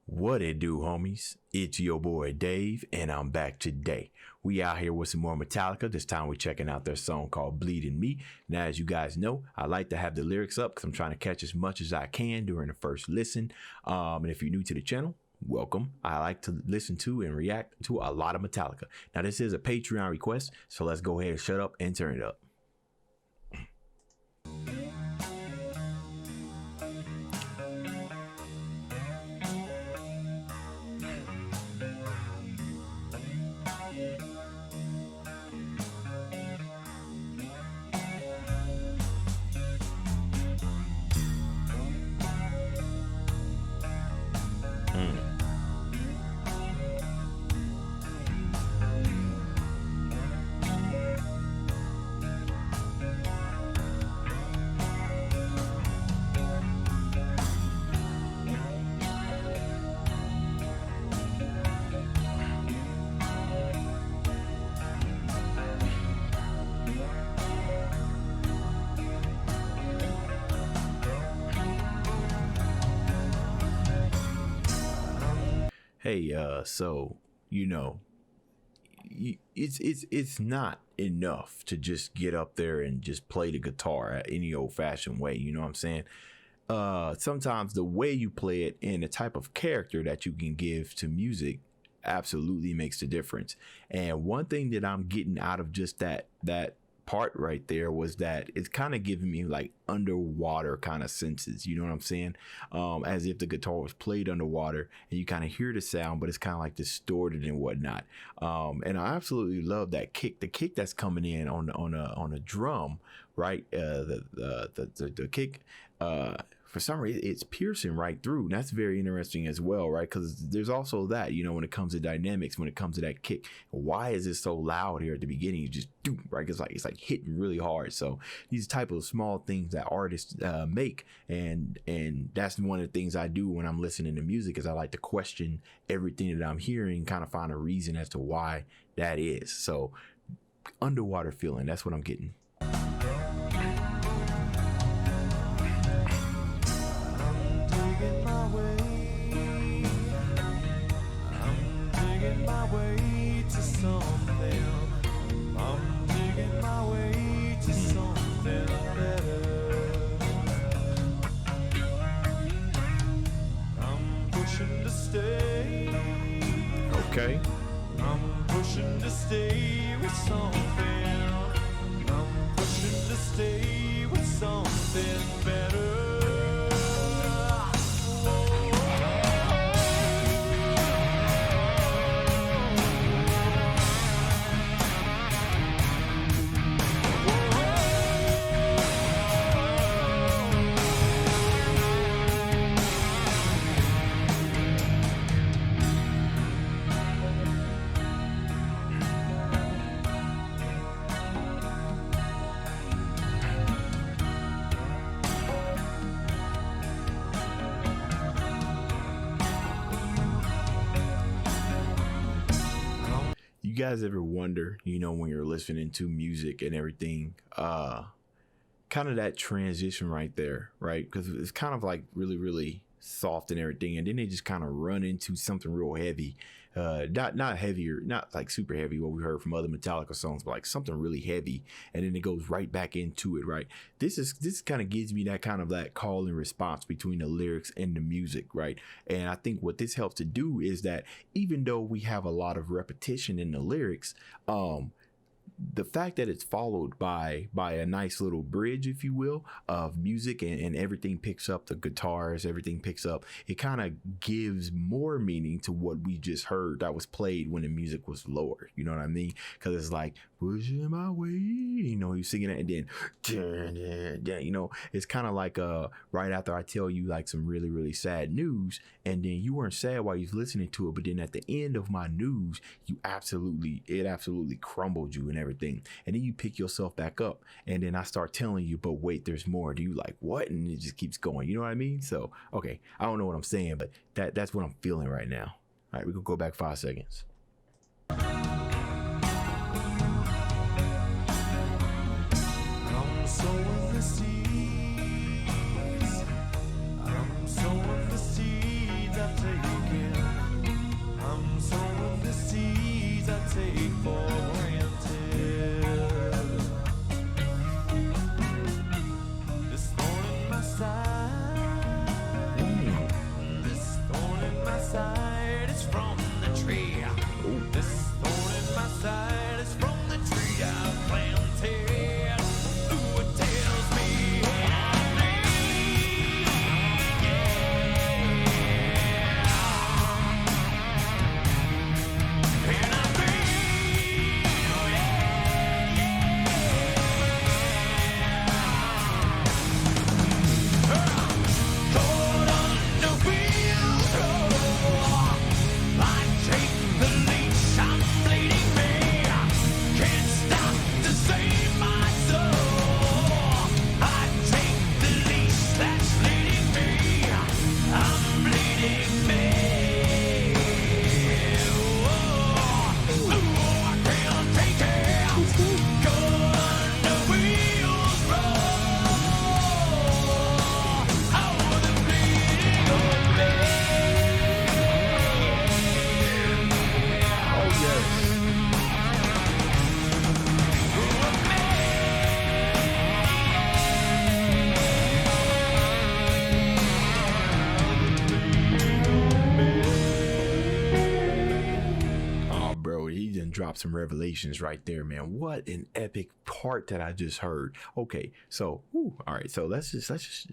What it do, homies? It's your boy Dave, and I'm back today. We out here with some more Metallica. This time we're checking out their song called Bleeding Me. Now, as you guys know, I like to have the lyrics up because I'm trying to catch as much as I can during the first listen. And if you're new to the channel, welcome. I like to listen to and react to a lot of Metallica. Now, this is a Patreon request, so let's go ahead and shut up and turn it up. Hey, so, you know, it's not enough to just get up there and just play the guitar any old fashioned way. You know what I'm saying? Sometimes the way you play it and the type of character that you can give to music absolutely makes the difference. And one thing that I'm getting out of just that part right there was that it's kind of giving me like underwater kind of senses, you know what I'm saying? As if the guitar was played underwater and you kind of hear the sound, but it's kind of like distorted and whatnot. And I absolutely love that kick, the kick that's coming in on a drum, right? The kick, for some reason it's piercing right through, and that's very interesting as well, right? Because there's also that, you know, when it comes to dynamics, when it comes to that kick, why is it so loud here at the beginning? You just do, right? It's like hitting really hard. So these type of small things that artists make, and that's one of the things I do when I'm listening to music, is I like to question everything that I'm hearing, kind of find a reason as to why that is. So underwater feeling, that's what I'm getting. Okay. I'm pushing to stay with something. I'm pushing to stay with something better. You guys ever wonder, you know, when you're listening to music and everything, kind of that transition right there, right? Because it's kind of like really, really soft and everything, and then they just kind of run into something real heavy, not heavier, not like super heavy, what we heard from other Metallica songs, but like something really heavy, and then it goes right back into it, right? This kind of gives me that kind of that call and response between the lyrics and the music, right? And I think what this helps to do is that even though we have a lot of repetition in the lyrics, the fact that it's followed by a nice little bridge, if you will, of music, and everything picks up, the guitars, everything picks up, it kind of gives more meaning to what we just heard that was played when the music was lower. You know what I mean? Because it's like, pushing my way, you know, he's singing it, and then, you know, it's kind of like right after I tell you like some really, really sad news, and then you weren't sad while you was listening to it, but then at the end of my news, it absolutely crumbled you and everything, and then you pick yourself back up, and then I start telling you, but wait, there's more. Do you like what? And it just keeps going. You know what I mean? So okay, I don't know what I'm saying, but that's what I'm feeling right now. All right, we can go back 5 seconds. Sowing the seeds. I'm sowing the seeds. I take side is from the tree I planted. Ooh, it tells me I'm bleeding, and I'm bleeding, caught on the wheels, oh, I take the leash, I'm bleeding me, can't stop to save my soul. I take the leash that's leading me, I'm bleeding me. Oh, I can't take it, go on the wheels roll. Oh, the bleeding of me. Oh yes. Oh, bro, he done dropped some revelations right there, man. What an epic part that I just heard. Okay, so, all right, so let's just.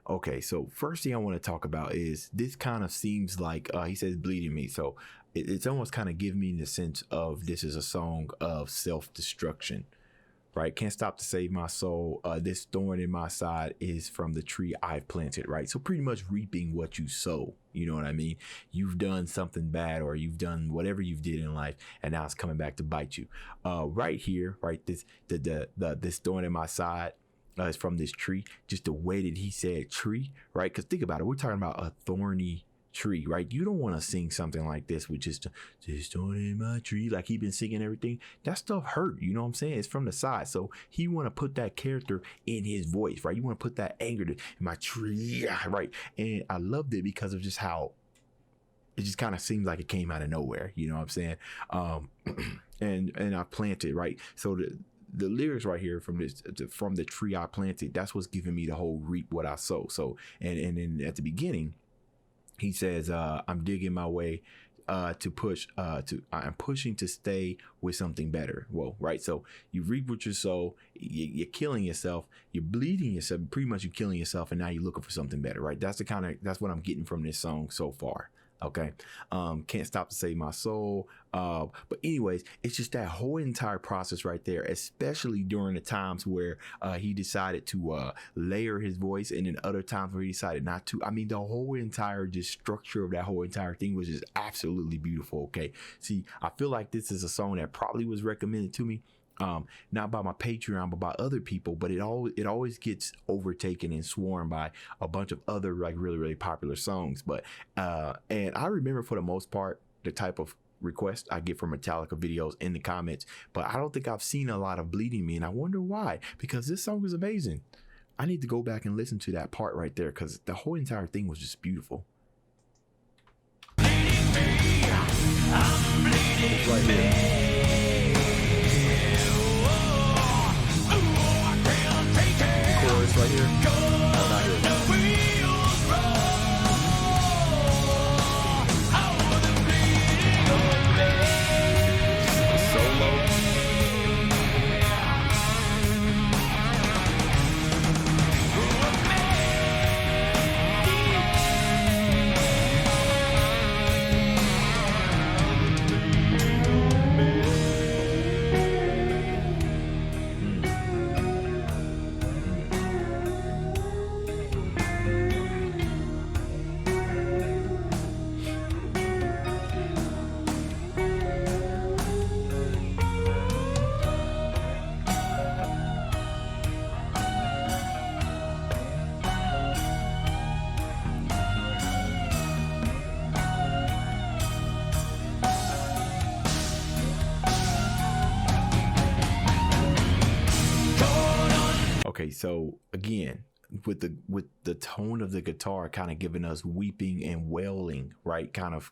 Okay, so first thing I want to talk about is this kind of seems like he says bleeding me, so it's almost kind of giving me the sense of this is a song of self-destruction, right? Can't stop to save my soul. This thorn in my side is from the tree I've planted, right? So pretty much reaping what you sow. You know what I mean? You've done something bad, or you've done whatever you did in life, and now it's coming back to bite you. Right here, right? This thorn in my side is from this tree. Just the way that he said tree, right? Because think about it, we're talking about a thorny tree, right? You don't want to sing something like this with just this thorn in my tree, like he been singing everything. That stuff hurt, you know what I'm saying? It's from the side, so he want to put that character in his voice, right? You want to put that anger in my tree, right? And I loved it because of just how it just kind of seems like it came out of nowhere, you know what I'm saying? And I planted, right? So the lyrics right here from the tree I planted, that's what's giving me the whole reap what I sow. So and then at the beginning he says I'm digging my way I'm pushing to stay with something better. Well, right, so you reap what you sow. You're killing yourself, you're bleeding yourself, pretty much you're killing yourself, and now you're looking for something better, right? That's what I'm getting from this song so far. Okay. Can't stop to save my soul. But anyways, it's just that whole entire process right there, especially during the times where he decided to layer his voice, and then other times where he decided not to. I mean, the whole entire just structure of that whole entire thing was just absolutely beautiful. Okay. See, I feel like this is a song that probably was recommended to me, not by my Patreon, but by other people, but it always gets overtaken and swarmed by a bunch of other like really, really popular songs. But and I remember for the most part the type of requests I get from Metallica videos in the comments, but I don't think I've seen a lot of Bleeding Me, and I wonder why, because this song is amazing. I need to go back and listen to that part right there, because the whole entire thing was just beautiful. It's right here. Chorus right here. Oh, not here. Solo. Okay, so again, with the tone of the guitar kind of giving us weeping and wailing, right? Kind of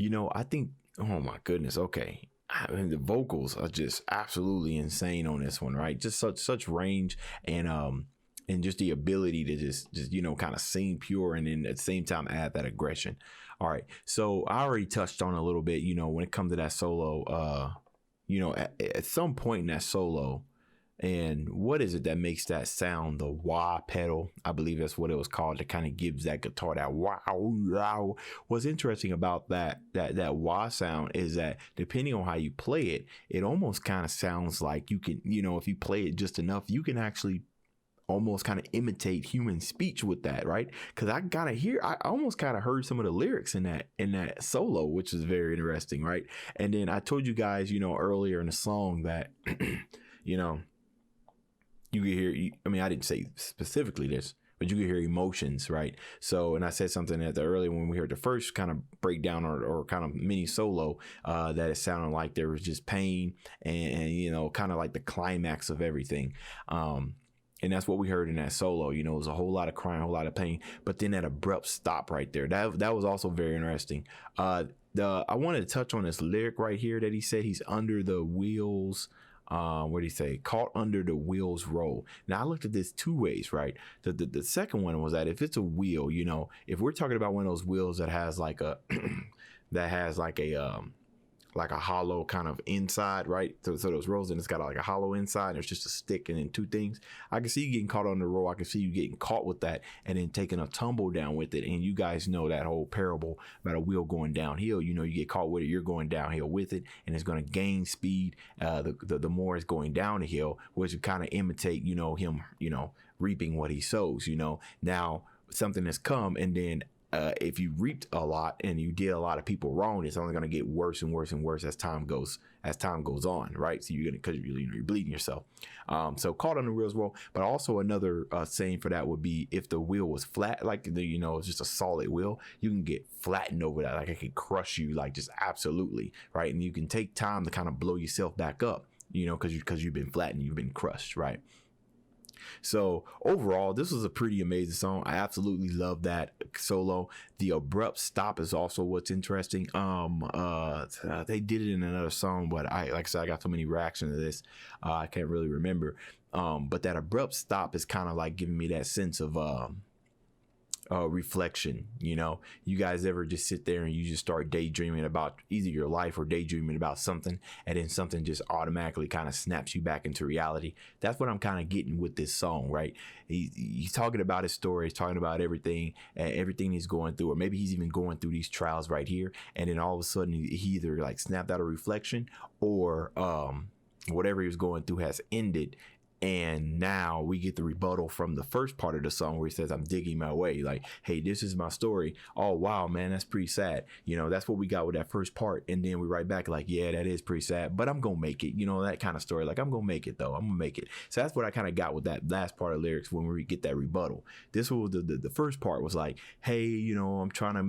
I think, oh my goodness. Okay. I mean, the vocals are just absolutely insane on this one, right? Just such range and just the ability to just kind of sing pure and then at the same time add that aggression. All right. So I already touched on a little bit, when it comes to that solo, at some point in that solo, and what is it that makes that sound? The wah pedal, I believe that's what it was called, that kind of gives that guitar that wow. What's interesting about that wah sound is that depending on how you play it, it almost kind of sounds like you can, if you play it just enough, you can actually almost kind of imitate human speech with that, right? Because I almost kind of heard some of the lyrics in that solo, which is very interesting, right? And then I told you guys, earlier in the song that, you could hear, I didn't say specifically this, but you could hear emotions, right? So, and I said something at the earlier when we heard the first kind of breakdown or kind of mini solo, that it sounded like there was just pain and kind of like the climax of everything. And that's what we heard in that solo. It was a whole lot of crying, a whole lot of pain, but then that abrupt stop right there. That was also very interesting. I wanted to touch on this lyric right here that he said he's under the wheels. What did he say? Caught under the wheels roll. Now I looked at this two ways, right? The second one was that if it's a wheel, if we're talking about one of those wheels that has like a like a hollow kind of inside, right? So those rolls, and it's got like a hollow inside, and it's just a stick and then two things. I can see you getting caught on the roll. I can see you getting caught with that and then taking a tumble down with it. And you guys know that whole parable about a wheel going downhill. You get caught with it, you're going downhill with it, and it's going to gain speed. The more it's going down the hill, which would kind of imitate, him, reaping what he sows. Now something has come, and then if you reaped a lot and you did a lot of people wrong, it's only going to get worse and worse and worse as time goes on, right? So because you're bleeding yourself. So caught on the wheels roll, but also another saying for that would be if the wheel was flat, like it's just a solid wheel, you can get flattened over that, like it can crush you, like just absolutely, right? And you can take time to kind of blow yourself back up, because you've been flattened, you've been crushed, right? So overall, this was a pretty amazing song. I absolutely love that solo. The abrupt stop is also what's interesting. They did it in another song, but like I said, I got so many reactions to this, I can't really remember. But that abrupt stop is kind of like giving me that sense of reflection. You guys ever just sit there and you just start daydreaming about either your life or daydreaming about something, and then something just automatically kind of snaps you back into reality? That's what I'm kind of getting with this song, right? He's talking about his story, he's talking about everything he's going through, or maybe he's even going through these trials right here, and then all of a sudden he either like snapped out of reflection, or whatever he was going through has ended. And now we get the rebuttal from the first part of the song where he says, I'm digging my way. Like, hey, this is my story. Oh, wow, man, that's pretty sad. That's what we got with that first part. And then we write back like, yeah, that is pretty sad, but I'm going to make it. That kind of story. Like, I'm going to make it, though. I'm going to make it. So that's what I kind of got with that last part of lyrics when we get that rebuttal. This was the first part was like, hey, I'm trying to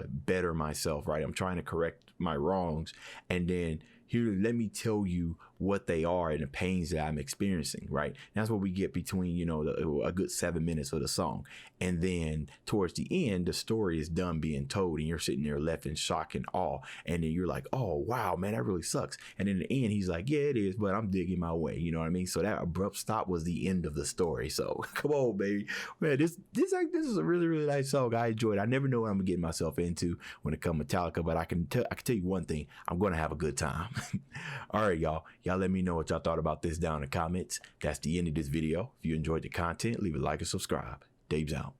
better myself, right? I'm trying to correct my wrongs. And then here, let me tell you what they are and the pains that I'm experiencing, right? And that's what we get between, a good 7 minutes of the song. And then towards the end, the story is done being told and you're sitting there left in shock and awe. And then you're like, oh, wow, man, that really sucks. And in the end, he's like, yeah, it is, but I'm digging my way. You know what I mean? So that abrupt stop was the end of the story. So come on, baby. Man, this is a really, really nice song. I enjoyed it. I never know what I'm getting myself into when it comes to Metallica, but I can tell you one thing. I'm going to have a good time. All right, y'all. Y'all let me know what y'all thought about this down in the comments. That's the end of this video. If you enjoyed the content, leave a like and subscribe. Dave's out.